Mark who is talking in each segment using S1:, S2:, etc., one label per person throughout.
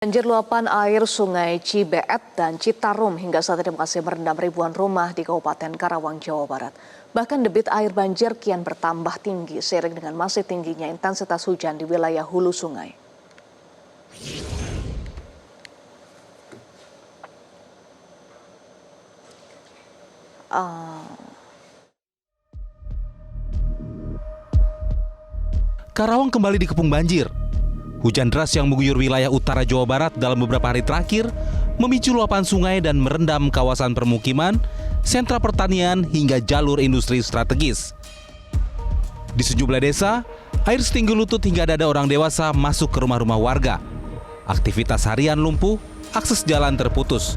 S1: Banjir luapan air Sungai Cibeet dan Citarum hingga saat ini masih merendam ribuan rumah di Kabupaten Karawang, Jawa Barat. Bahkan debit air banjir kian bertambah tinggi seiring dengan masih tingginya intensitas hujan di wilayah hulu sungai.
S2: Karawang kembali dikepung banjir. Hujan deras yang mengguyur wilayah utara Jawa Barat dalam beberapa hari terakhir memicu luapan sungai dan merendam kawasan permukiman, sentra pertanian hingga jalur industri strategis. Di sejumlah desa, air setinggi lutut hingga dada orang dewasa masuk ke rumah-rumah warga. Aktivitas harian lumpuh, akses jalan terputus.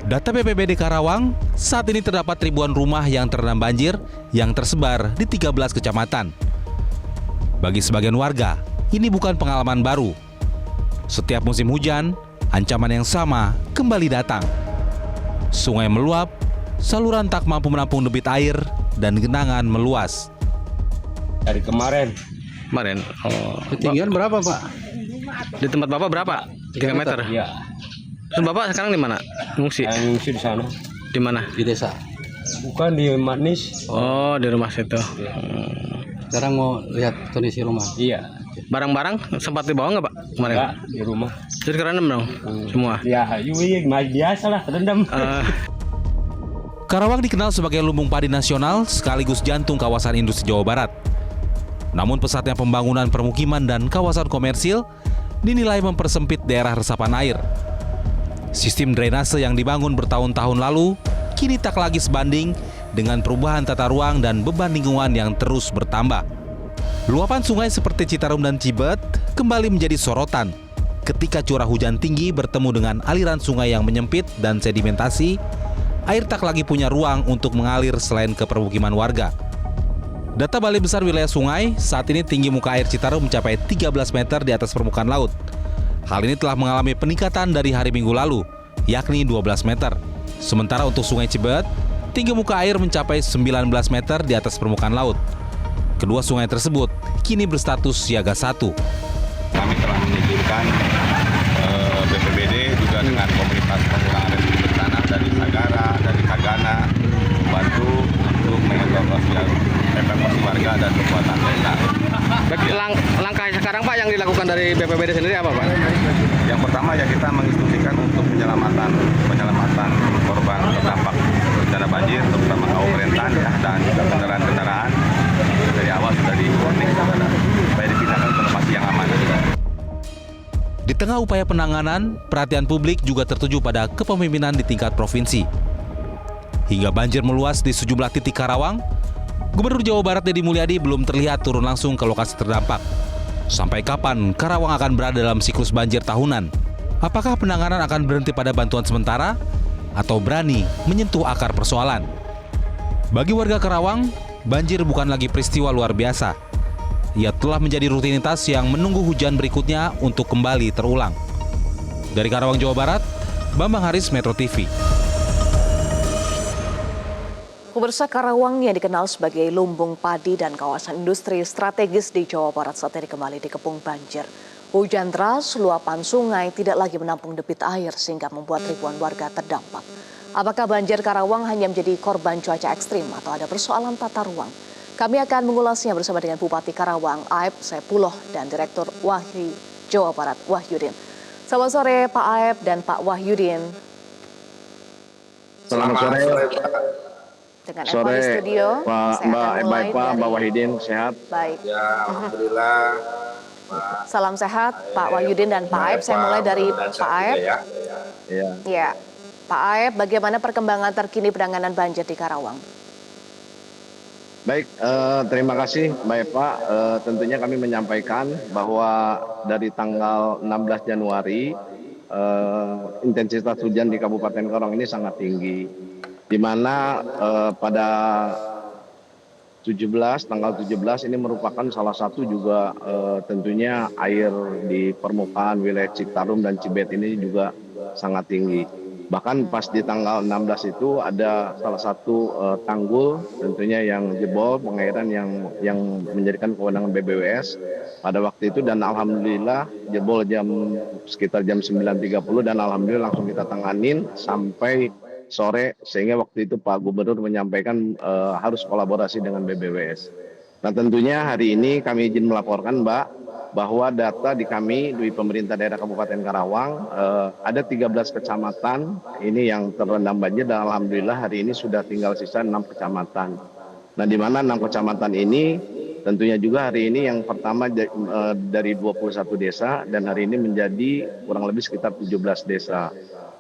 S2: Data BPBD Karawang, saat ini terdapat ribuan rumah yang terendam banjir yang tersebar di 13 kecamatan. Bagi sebagian warga, ini bukan pengalaman baru. Setiap musim hujan, ancaman yang sama kembali datang. Sungai meluap, saluran tak mampu menampung debit air, dan genangan meluas.
S3: Dari kemarin.
S4: Ketinggian berapa, Pak?
S5: Di tempat Bapak berapa? 3 meter?
S3: Iya.
S5: Terus Bapak sekarang di mana? Ngungsi?
S3: Yang ngungsi di sana.
S5: Di mana?
S4: Di desa.
S3: Bukan di Manis.
S5: Oh, di rumah situ.
S4: Sekarang mau lihat kondisi rumah.
S3: Iya.
S5: Barang-barang sempat dibawa nggak Pak kemarin?
S3: Enggak, di rumah.
S5: Jadi kerendam dong semua?
S3: Ya, biasa lah, terendam.
S2: Karawang dikenal sebagai lumbung padi nasional sekaligus jantung kawasan industri Jawa Barat. Namun pesatnya pembangunan permukiman dan kawasan komersil dinilai mempersempit daerah resapan air. Sistem drainase yang dibangun bertahun-tahun lalu kini tak lagi sebanding dengan perubahan tata ruang dan beban lingkungan yang terus bertambah. Luapan sungai seperti Citarum dan Cibeet kembali menjadi sorotan ketika curah hujan tinggi bertemu dengan aliran sungai yang menyempit dan sedimentasi. Air tak lagi punya ruang untuk mengalir selain ke permukiman warga. Data Balai Besar Wilayah Sungai, saat ini tinggi muka air Citarum mencapai 13 meter di atas permukaan laut. Hal ini telah mengalami peningkatan dari hari Minggu lalu, yakni 12 meter. Sementara untuk Sungai Cibeet, tinggi muka air mencapai 19 meter di atas permukaan laut. Kedua sungai tersebut kini berstatus siaga 1.
S6: Kami telah mengizinkan BPBD juga dengan komunitas pengurangan resiko bencana dari Sagara, dari Tagana, membantu untuk mengevakuasi warga dan kekuatan desa.
S5: Langkah sekarang Pak yang dilakukan dari BPBD sendiri apa Pak?
S6: Yang pertama ya kita menginstruksikan untuk penyelamatan korban terdampak bencana banjir, terutama kaum rentan ya, dan juga kendaraan-kendaraan dari awal sudah di-warning supaya dipindahkan ke lokasi yang aman.
S2: Di tengah upaya penanganan, perhatian publik juga tertuju pada kepemimpinan di tingkat provinsi. Hingga banjir meluas di sejumlah titik Karawang, Gubernur Jawa Barat Deddy Mulyadi belum terlihat turun langsung ke lokasi terdampak. Sampai kapan Karawang akan berada dalam siklus banjir tahunan? Apakah penanganan akan berhenti pada bantuan sementara atau berani menyentuh akar persoalan? Bagi warga Karawang, banjir bukan lagi peristiwa luar biasa. Ia telah menjadi rutinitas yang menunggu hujan berikutnya untuk kembali terulang. Dari Karawang, Jawa Barat, Bambang Haris, Metro TV.
S1: Pemirsa, Karawang yang dikenal sebagai lumbung padi dan kawasan industri strategis di Jawa Barat saat ini kembali dikepung banjir. Hujan deras, luapan sungai tidak lagi menampung debit air sehingga membuat ribuan warga terdampak. Apakah banjir Karawang hanya menjadi korban cuaca ekstrim atau ada persoalan tata ruang? Kami akan mengulasnya bersama dengan Bupati Karawang, Aep Saipuloh, dan Direktur WAHI Jawa Barat, Wahyudin. Selamat sore Pak Aep dan Pak Wahyudin.
S7: Selamat sore.
S1: Dengan Eva di studio,
S7: Mbak Wahyudin, sehat?
S1: Baik.
S8: Ya, alhamdulillah.
S1: Salam sehat Pak Wahyudin dan Pak Aep. Saya mulai dari Pak Aep. Ya, Pak Aep, bagaimana perkembangan terkini penanganan banjir di Karawang?
S7: Baik, terima kasih Mbak Eva. Tentunya kami menyampaikan bahwa dari tanggal 16 Januari intensitas hujan di Kabupaten Karawang ini sangat tinggi, di mana pada tanggal 17 ini merupakan salah satu juga tentunya air di permukaan wilayah Citarum dan Cibeet ini juga sangat tinggi. Bahkan pas di tanggal 16 itu ada salah satu tanggul tentunya yang jebol pengairan yang menjadikan kewenangan BBWS pada waktu itu, dan alhamdulillah jebol sekitar jam 9.30 dan alhamdulillah langsung kita tanganin sampai sore, sehingga waktu itu Pak Gubernur menyampaikan harus kolaborasi dengan BBWS. Nah tentunya hari ini kami izin melaporkan Mbak, bahwa data di kami di pemerintah daerah Kabupaten Karawang ada 13 kecamatan ini yang terendam banjir, dan alhamdulillah hari ini sudah tinggal sisa 6 kecamatan. Nah di mana 6 kecamatan ini tentunya juga hari ini yang pertama dari 21 desa dan hari ini menjadi kurang lebih sekitar 17 desa.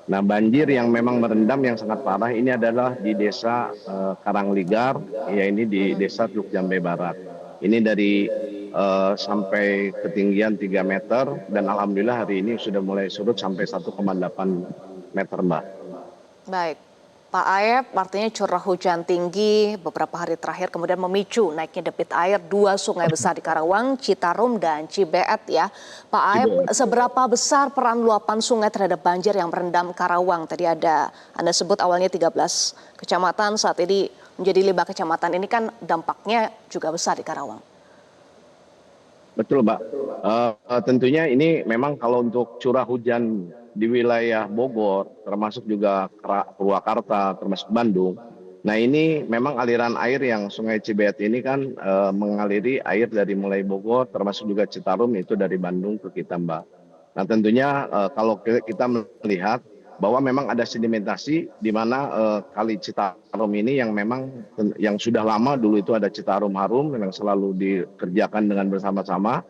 S7: Nah banjir yang memang merendam yang sangat parah ini adalah di desa Karangligar, ya ini di desa Teluk Jambe Barat. Ini dari sampai ketinggian 3 meter dan alhamdulillah hari ini sudah mulai surut sampai 1,8 meter Mbak.
S1: Baik, Pak Aep, artinya curah hujan tinggi beberapa hari terakhir kemudian memicu naiknya debit air 2 sungai besar di Karawang, Citarum dan Cibeet ya. Pak Aep, seberapa besar peran luapan sungai terhadap banjir yang merendam Karawang? Tadi Anda sebut awalnya 13 kecamatan, saat ini menjadi 5 kecamatan. Ini kan dampaknya juga besar di Karawang.
S7: Betul Mbak, tentunya ini memang kalau untuk curah hujan di wilayah Bogor, termasuk juga Purwakarta, termasuk Bandung. Nah ini memang aliran air yang Sungai Cibeet ini kan mengaliri air dari mulai Bogor, termasuk juga Citarum itu dari Bandung ke kita Mbak. Nah tentunya kalau kita melihat bahwa memang ada sedimentasi di mana kali Citarum ini yang memang yang sudah lama dulu itu ada Citarum Harum yang selalu dikerjakan dengan bersama-sama.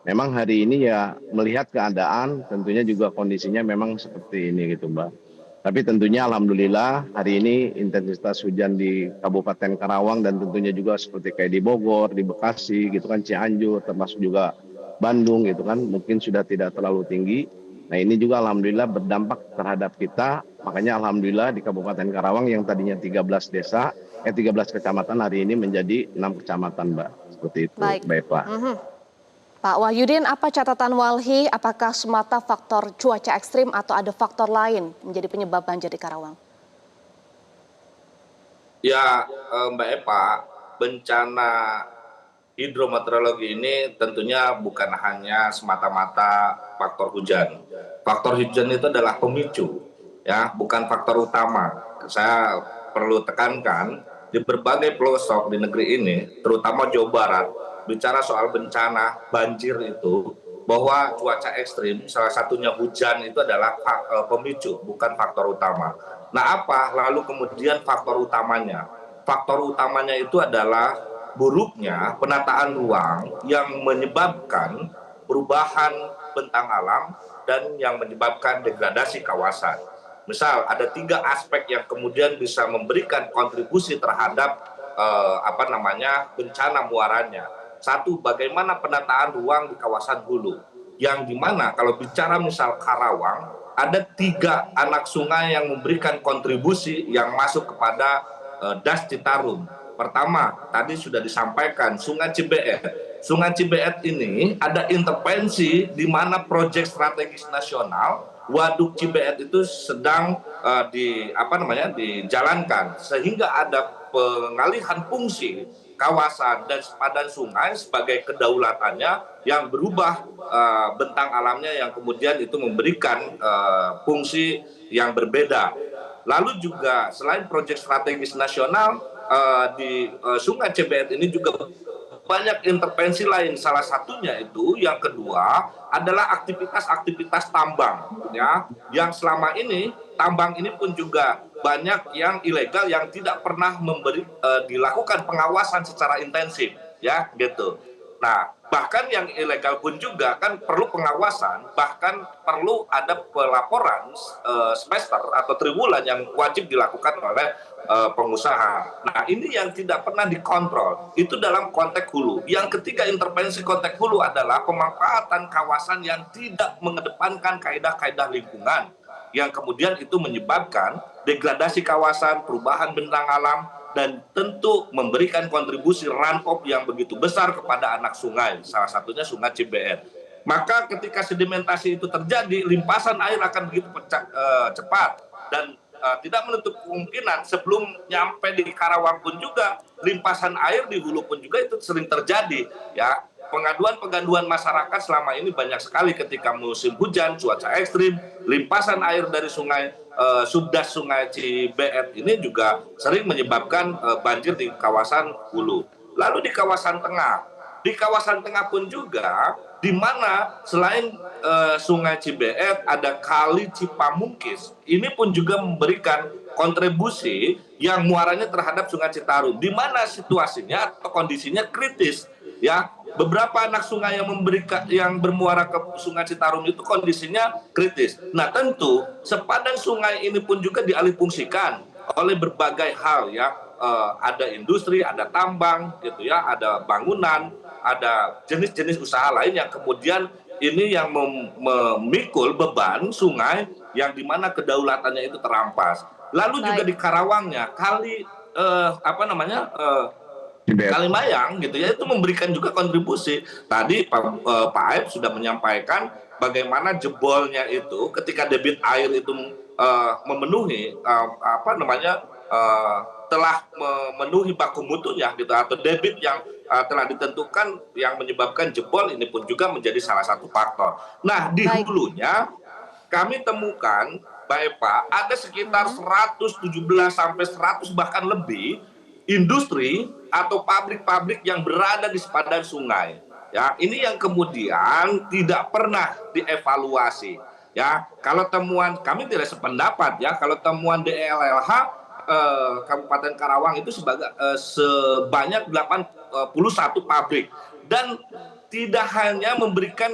S7: Memang hari ini ya melihat keadaan tentunya juga kondisinya memang seperti ini gitu Mbak. Tapi tentunya alhamdulillah hari ini intensitas hujan di Kabupaten Karawang dan tentunya juga seperti kayak di Bogor, di Bekasi gitu kan, Cianjur termasuk juga Bandung gitu kan mungkin sudah tidak terlalu tinggi. Nah ini juga alhamdulillah berdampak terhadap kita, makanya alhamdulillah di Kabupaten Karawang yang tadinya 13 desa, 13 kecamatan hari ini menjadi 6 kecamatan Mbak. Seperti itu,
S1: Baik
S7: Pak.
S1: Pak Wahyudin, apa catatan Walhi, apakah semata faktor cuaca ekstrim atau ada faktor lain menjadi penyebab banjir di Karawang?
S8: Ya Mbak Eva, bencana hidrometeorologi ini tentunya bukan hanya semata-mata faktor hujan. Faktor hujan itu adalah pemicu, ya, bukan faktor utama. Saya perlu tekankan di berbagai pelosok di negeri ini, terutama Jawa Barat, bicara soal bencana banjir itu, bahwa cuaca ekstrim, salah satunya hujan itu adalah pemicu, bukan faktor utama. Nah apa lalu kemudian faktor utamanya? Faktor utamanya itu adalah buruknya penataan ruang yang menyebabkan perubahan bentang alam dan yang menyebabkan degradasi kawasan. Misal ada 3 aspek yang kemudian bisa memberikan kontribusi terhadap bencana muaranya. 1, bagaimana penataan ruang di kawasan hulu, yang dimana kalau bicara misal Karawang ada 3 anak sungai yang memberikan kontribusi yang masuk kepada Das Citarum. Pertama, tadi sudah disampaikan Sungai Cibeet. Sungai Cibeet ini ada intervensi di mana proyek strategis nasional Waduk Cibeet itu sedang dijalankan, sehingga ada pengalihan fungsi kawasan dan sepadan sungai sebagai kedaulatannya yang berubah bentang alamnya yang kemudian itu memberikan fungsi yang berbeda. Lalu juga selain proyek strategis nasional di Sungai Cibeet ini juga banyak intervensi lain. Salah satunya itu yang kedua adalah aktivitas-aktivitas tambang, ya, yang selama ini tambang ini pun juga banyak yang ilegal yang tidak pernah dilakukan pengawasan secara intensif, ya gitu. Nah bahkan yang ilegal pun juga kan perlu pengawasan, bahkan perlu ada pelaporan semester atau triwulan yang wajib dilakukan oleh pengusaha. Nah ini yang tidak pernah dikontrol, itu dalam konteks hulu. Yang ketiga intervensi konteks hulu adalah pemanfaatan kawasan yang tidak mengedepankan kaidah-kaidah lingkungan, yang kemudian itu menyebabkan degradasi kawasan, perubahan bentang alam, dan tentu memberikan kontribusi runoff yang begitu besar kepada anak sungai, salah satunya Sungai Cibeet. Maka ketika sedimentasi itu terjadi, limpasan air akan begitu cepat. dan tidak menutup kemungkinan sebelum nyampe di Karawang pun juga limpasan air di hulu pun juga itu sering terjadi ya. Pengaduan masyarakat selama ini banyak sekali ketika musim hujan, cuaca ekstrim, limpasan air dari sungai subdas Sungai Cibeet ini juga sering menyebabkan banjir di kawasan hulu. Lalu di kawasan tengah pun juga di mana selain Sungai Cibeet ada Kali Cipamungkis, ini pun juga memberikan kontribusi yang muaranya terhadap Sungai Citarum, di mana situasinya atau kondisinya kritis ya. Beberapa anak sungai yang bermuara ke Sungai Citarum itu kondisinya kritis. Nah, tentu sepadan sungai ini pun juga dialihfungsikan oleh berbagai hal ya. Ada industri, ada tambang gitu ya, ada bangunan, ada jenis-jenis usaha lain yang kemudian ini yang memikul beban sungai yang dimana kedaulatannya itu terampas. Lalu juga di Karawangnya Kalimayang gitu ya, itu memberikan juga kontribusi. Tadi Pak Aib sudah menyampaikan bagaimana jebolnya itu ketika debit air itu memenuhi telah memenuhi baku mutunya gitu, atau debit yang telah ditentukan yang menyebabkan jebol, ini pun juga menjadi salah satu faktor. Nah, di hulunya kami temukan Mbak Eva ada sekitar 117 sampai 100 bahkan lebih industri atau pabrik-pabrik yang berada di sepadan sungai. Ya, ini yang kemudian tidak pernah dievaluasi. Ya, kalau temuan kami tidak sependapat ya, kalau temuan DLLH Kabupaten Karawang itu sebanyak 81 pabrik, dan tidak hanya memberikan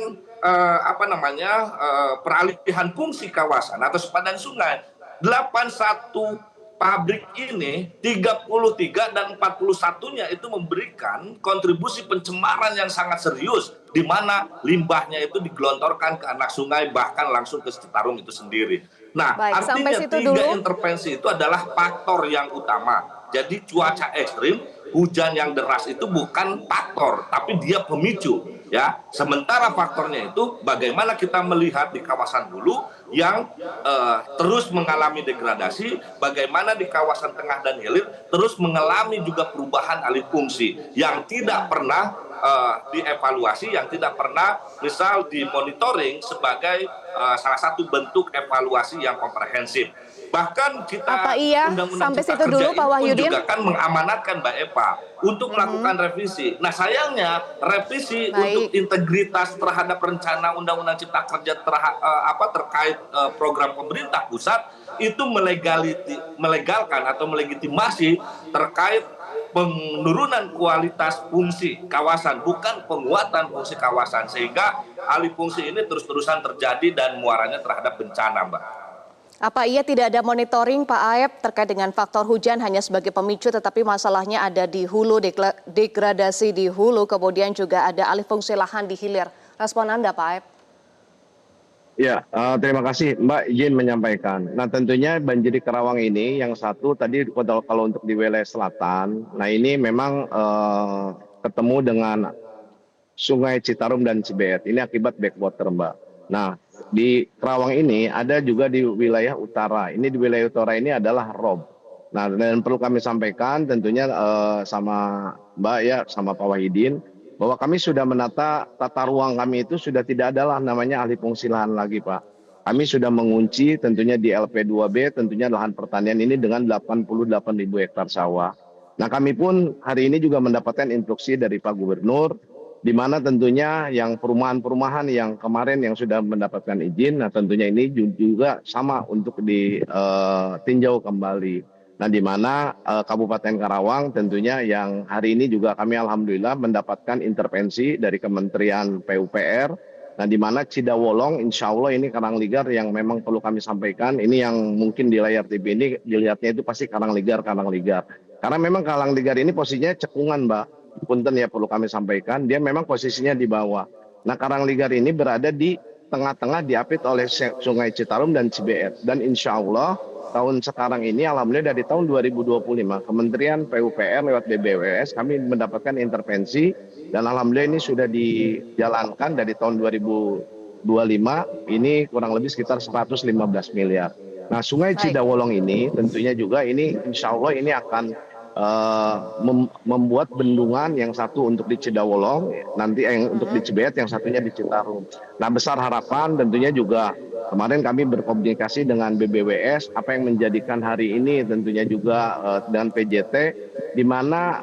S8: peralihan fungsi kawasan atau sepadan sungai. 81 pabrik ini 33 dan 41-nya itu memberikan kontribusi pencemaran yang sangat serius, di mana limbahnya itu digelontorkan ke anak sungai bahkan langsung ke Citarum itu sendiri. Nah, artinya 3 intervensi itu adalah faktor yang utama. Jadi cuaca ekstrim, hujan yang deras itu bukan faktor, tapi dia pemicu. Ya, sementara faktornya itu bagaimana kita melihat di kawasan hulu yang terus mengalami degradasi, bagaimana di kawasan tengah dan hilir terus mengalami juga perubahan alih fungsi yang tidak pernah dievaluasi, yang tidak pernah misal dimonitoring sebagai salah satu bentuk evaluasi yang komprehensif. Bahkan kita Undang-Undang Cipta Kerja Pak Wahyudin juga kan mengamanatkan Mbak Eva untuk melakukan revisi. Nah, sayangnya revisi untuk integritas terhadap rencana Undang-Undang Cipta Kerja terkait program pemerintah pusat itu melegalkan atau melegitimasi terkait penurunan kualitas fungsi kawasan, bukan penguatan fungsi kawasan, sehingga alih fungsi ini terus-terusan terjadi dan muaranya terhadap bencana, Mbak.
S1: Apa iya tidak ada monitoring Pak Aib terkait dengan faktor hujan hanya sebagai pemicu, tetapi masalahnya ada di hulu, degradasi di hulu, kemudian juga ada alih fungsi lahan di hilir. Respon Anda Pak Aib?
S7: Ya, terima kasih Mbak izin menyampaikan. Nah, tentunya banjir di Karawang ini yang satu tadi kalau untuk di wilayah selatan, nah ini memang ketemu dengan Sungai Citarum dan Cibeet. Ini akibat backwater, Mbak. Nah, di Karawang ini ada juga di wilayah utara. Ini di wilayah utara ini adalah rob. Nah, dan perlu kami sampaikan tentunya sama Mbak ya, sama Pak Wahidin, bahwa kami sudah menata tata ruang kami itu sudah tidak adalah namanya alih fungsi lahan lagi, Pak. Kami sudah mengunci tentunya di LP2B, tentunya lahan pertanian ini dengan 88.000 hektar sawah. Nah, kami pun hari ini juga mendapatkan instruksi dari Pak Gubernur, di mana tentunya yang perumahan-perumahan yang kemarin yang sudah mendapatkan izin, nah tentunya ini juga sama untuk ditinjau kembali. Nah, di mana Kabupaten Karawang tentunya yang hari ini juga kami alhamdulillah mendapatkan intervensi dari Kementerian PUPR. Nah, di mana Cidawolong insya Allah ini Karangligar yang memang perlu kami sampaikan. Ini yang mungkin di layar TV ini dilihatnya itu pasti Karangligar. Karena memang Karangligar ini posisinya cekungan, Mbak. Punten ya perlu kami sampaikan, dia memang posisinya di bawah. Nah, Karangligar ini berada di tengah-tengah diapit oleh Sungai Citarum dan Cibeet. Dan insya Allah tahun sekarang ini alhamdulillah dari tahun 2025 Kementerian PUPR lewat BBWS kami mendapatkan intervensi dan alhamdulillah ini sudah dijalankan dari tahun 2025 ini kurang lebih sekitar 115 miliar. Nah, Sungai
S1: Baik.
S7: Cidawolong ini tentunya juga ini insya Allah ini akan membuat bendungan yang satu untuk di Cidawolong, nanti yang untuk di Cibeet, yang satunya di Citarum. Nah, besar harapan tentunya juga kemarin kami berkomunikasi dengan BBWS, apa yang menjadikan hari ini tentunya juga dengan PJT, di mana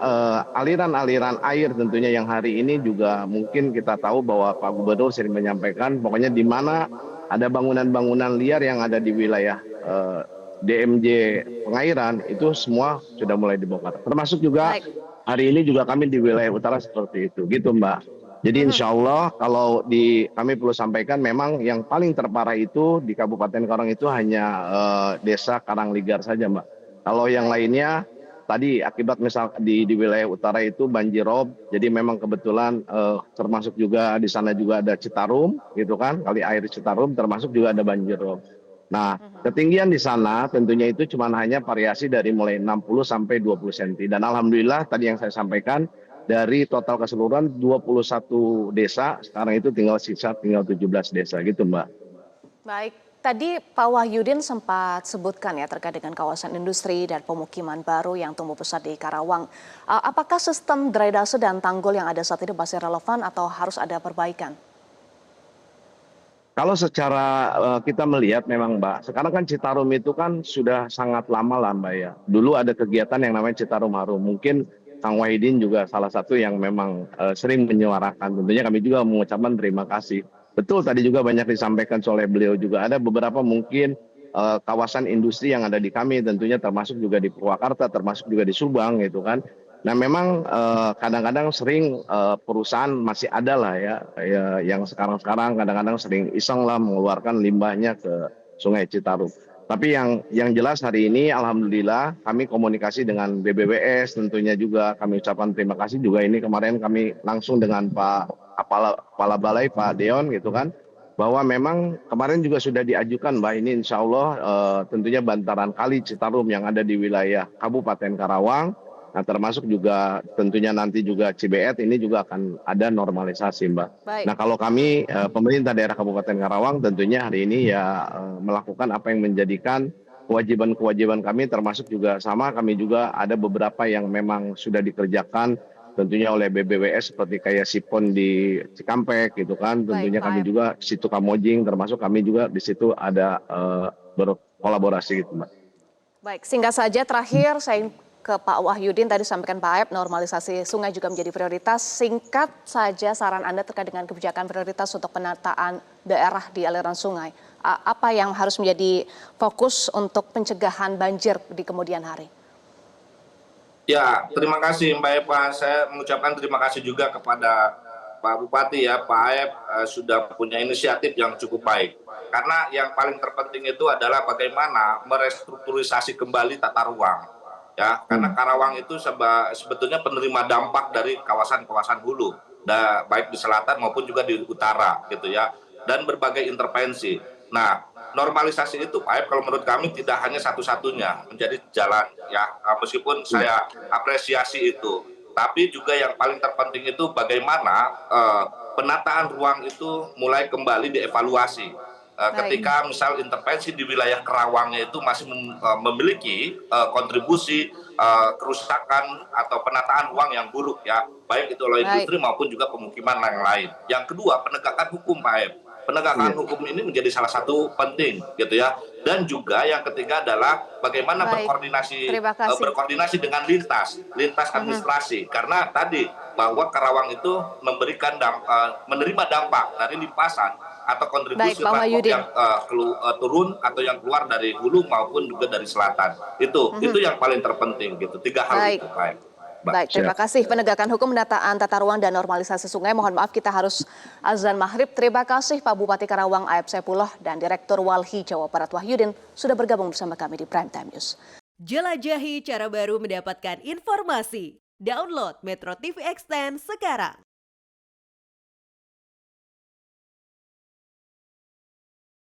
S7: aliran-aliran air tentunya yang hari ini juga mungkin kita tahu bahwa Pak Gubernur sering menyampaikan, pokoknya di mana ada bangunan-bangunan liar yang ada di wilayah DMJ Pengairan itu semua sudah mulai dibongkar. Termasuk juga
S1: Baik.
S7: hari ini juga kami di wilayah utara seperti itu, gitu Mbak. Jadi insya Allah kalau kami perlu sampaikan memang yang paling terparah itu di Kabupaten Karawang itu hanya desa Karangligar saja Mbak. Kalau yang lainnya tadi akibat misal di wilayah utara itu banjir rob, jadi memang kebetulan termasuk juga di sana juga ada Citarum gitu kan, kali air Citarum termasuk juga ada banjir rob. Nah, ketinggian di sana tentunya itu cuma hanya variasi dari mulai 60 sampai 20 cm. Dan alhamdulillah tadi yang saya sampaikan dari total keseluruhan 21 desa, sekarang itu tinggal 17 desa gitu Mbak.
S1: Baik, tadi Pak Wahyudin sempat sebutkan ya terkait dengan kawasan industri dan pemukiman baru yang tumbuh besar di Karawang. Apakah sistem drainase dan tanggul yang ada saat ini masih relevan atau harus ada perbaikan?
S7: Kalau secara kita melihat memang Mbak, sekarang kan Citarum itu kan sudah sangat lama lah Mbak ya. Dulu ada kegiatan yang namanya Citarum Harum. Mungkin Kang Wahidin juga salah satu yang memang sering menyuarakan. Tentunya kami juga mengucapkan terima kasih. Betul tadi juga banyak disampaikan oleh beliau juga. Ada beberapa mungkin kawasan industri yang ada di kami tentunya termasuk juga di Purwakarta, termasuk juga di Subang gitu kan. Nah memang kadang-kadang sering perusahaan masih ada lah ya yang sekarang-sekarang kadang-kadang sering iseng lah mengeluarkan limbahnya ke Sungai Citarum. Tapi yang jelas hari ini alhamdulillah kami komunikasi dengan BBWS, tentunya juga kami ucapkan terima kasih juga. Ini kemarin kami langsung dengan Pak Kepala Balai Pak Deon gitu kan, bahwa memang kemarin juga sudah diajukan Mbak, ini insya Allah tentunya bantaran kali Citarum yang ada di wilayah Kabupaten Karawang. Nah termasuk juga tentunya nanti juga Cibeet ini juga akan ada normalisasi Mbak.
S1: Baik.
S7: Nah kalau kami pemerintah daerah Kabupaten Karawang tentunya hari ini ya melakukan apa yang menjadikan kewajiban-kewajiban kami, termasuk juga sama kami juga ada beberapa yang memang sudah dikerjakan tentunya oleh BBWS seperti kayak Sipon di Cikampek gitu kan. Tentunya
S1: Baik,
S7: kami
S1: Pak.
S7: juga situ Kamojing termasuk kami juga di situ ada berkolaborasi gitu Mbak.
S1: Baik, singkat saja terakhir saya ke Pak Wahyudin, tadi sampaikan Pak Aep, normalisasi sungai juga menjadi prioritas. Singkat saja saran Anda terkait dengan kebijakan prioritas untuk penataan daerah di aliran sungai. Apa yang harus menjadi fokus untuk pencegahan banjir di kemudian hari?
S8: Ya, terima kasih Mbak Eva. Saya mengucapkan terima kasih juga kepada Pak Bupati ya, Pak Aep sudah punya inisiatif yang cukup baik. Karena yang paling terpenting itu adalah bagaimana merestrukturisasi kembali tata ruang. Ya, karena Karawang itu sebetulnya penerima dampak dari kawasan-kawasan hulu, baik di selatan maupun juga di utara gitu ya, dan berbagai intervensi. Nah, normalisasi itu Pak Aep kalau menurut kami tidak hanya satu-satunya menjadi jalan ya, meskipun saya apresiasi itu, tapi juga yang paling terpenting itu bagaimana penataan ruang itu mulai kembali dievaluasi. Ketika misal intervensi di wilayah Karawangnya itu masih memiliki kontribusi kerusakan atau penataan ruang yang buruk ya, baik itu oleh industri maupun juga pemukiman yang lain. Yang kedua, penegakan hukum Pak Aep. Penegakan hukum ini menjadi salah satu penting gitu ya. Dan juga yang ketiga adalah bagaimana berkoordinasi dengan lintas administrasi. Karena tadi bahwa Karawang itu menerima dampak dari limpasan atau kontribusi transport yang turun atau yang keluar dari hulu maupun juga dari selatan. Itu yang paling terpenting gitu. 3 hal itu Pak.
S1: Baik, terima kasih. Penegakan hukum, penataan tata ruang dan normalisasi sungai. Mohon maaf kita harus azan maghrib. Terima kasih Pak Bupati Karawang Aep Saipullah dan Direktur Walhi Jawa Barat Wahyudin sudah bergabung bersama kami di Prime Time News.
S9: Jelajahi cara baru mendapatkan informasi. Download Metro TV Extend sekarang.